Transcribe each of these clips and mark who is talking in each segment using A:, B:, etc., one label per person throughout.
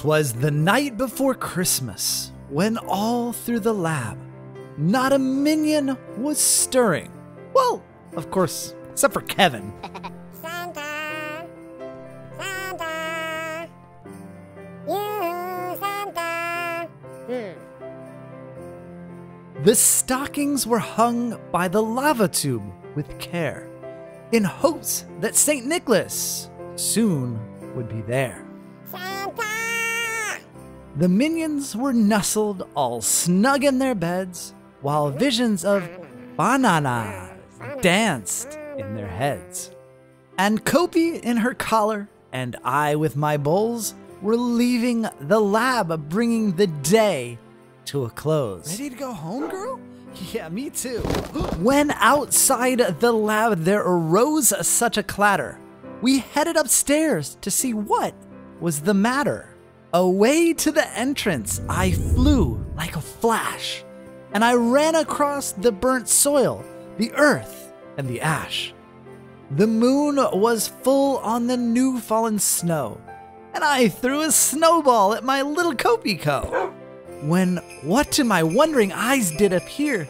A: 'Twas the night before Christmas, when all through the lab, not a minion was stirring. Well, of course, except for Kevin.
B: Santa, Santa, you Santa.
A: The stockings were hung by the lava tube with care, in hopes that St. Nicholas soon would be there.
B: Santa!
A: The minions were nestled all snug in their beds, while visions of bananas danced in their heads. And Kopi in her collar and I with my bowls were leaving the lab, bringing the day to a close.
C: Ready to go home, girl?
A: Yeah, me too. When outside the lab there arose such a clatter, we headed upstairs to see what was the matter. Away to the entrance I flew like a flash, and I ran across the burnt soil, the earth, and the ash. The moon was full on the new fallen snow, and I threw a snowball at my little Kopiko. When what to my wondering eyes did appear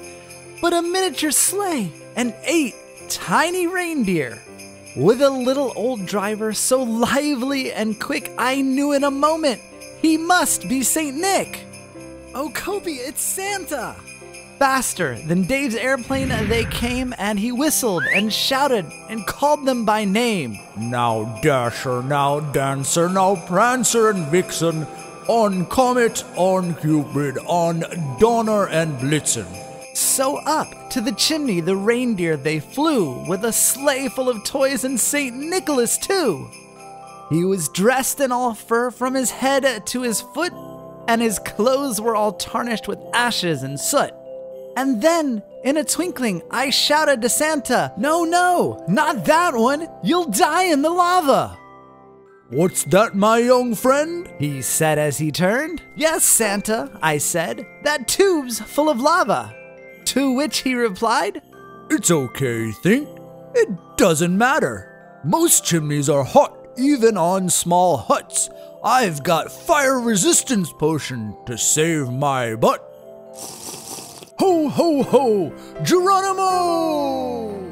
A: but a miniature sleigh and 8 tiny reindeer, with a little old driver so lively and quick I knew in a moment he must be St. Nick.
C: Oh, Kopi, it's Santa!
A: Faster than Dave's airplane they came, and he whistled and shouted and called them by name.
D: Now Dasher, now Dancer, now Prancer and Vixen, on Comet, on Cupid, on Donner and Blitzen.
A: So up to the chimney the reindeer they flew, with a sleigh full of toys and St. Nicholas too. He was dressed in all fur from his head to his foot, and his clothes were all tarnished with ashes and soot. And then, in a twinkling, I shouted to Santa, "No, no, not that one! You'll die in the lava!"
D: What's that, my young friend?
A: He said as he turned. "Yes, Santa," I said, "that tube's full of lava." To which he replied,
D: It's okay, Think. It doesn't matter. Most chimneys are hot, even on small huts. I've got fire resistance potion to save my butt. Ho, ho, ho, Geronimo!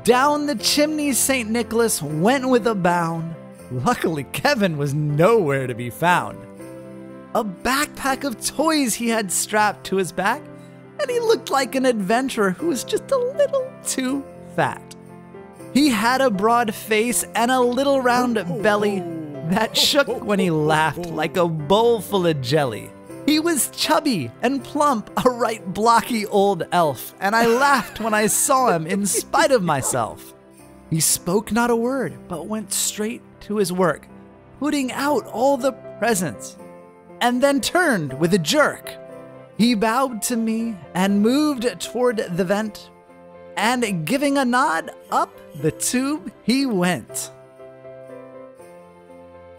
A: Down the chimney St. Nicholas went with a bound. Luckily, Kevin was nowhere to be found. A backpack of toys he had strapped to his back, and he looked like an adventurer who was just a little too fat. He had a broad face and a little round belly that shook when he laughed like a bowl full of jelly. He was chubby and plump, a right blocky old elf, and I laughed when I saw him in spite of myself. He spoke not a word, but went straight to his work, putting out all the presents, and then turned with a jerk. He bowed to me and moved toward the vent, and giving a nod, up the tube he went.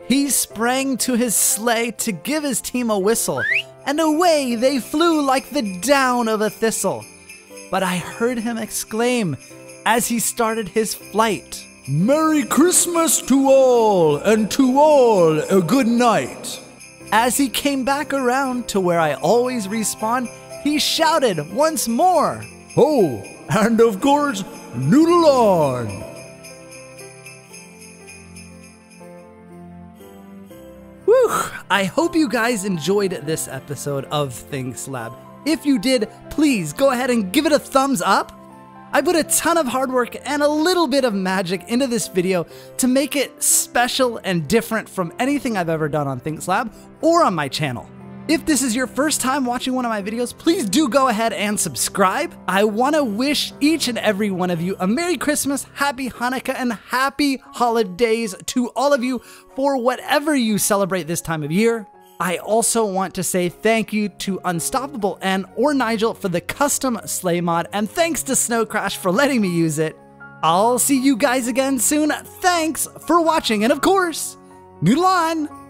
A: He sprang to his sleigh to give his team a whistle, and away they flew like the down of a thistle. But I heard him exclaim as he started his flight,
D: Merry Christmas to all, and to all a good night.
A: As he came back around to where I always respawn, he shouted once more,
D: Ho, and of course, noodle on.
A: Whew! I hope you guys enjoyed this episode of Thinks Lab. If you did, please go ahead and give it a thumbs up. I put a ton of hard work and a little bit of magic into this video to make it special and different from anything I've ever done on Thinks Lab or on my channel. If this is your first time watching one of my videos, please do go ahead and subscribe. I want to wish each and every one of you a Merry Christmas, Happy Hanukkah, and Happy Holidays to all of you for whatever you celebrate this time of year. I also want to say thank you to Unstoppable and or Nigel for the custom sleigh mod, and thanks to Snow Crash for letting me use it. I'll see you guys again soon. Thanks for watching, and of course, noodle on!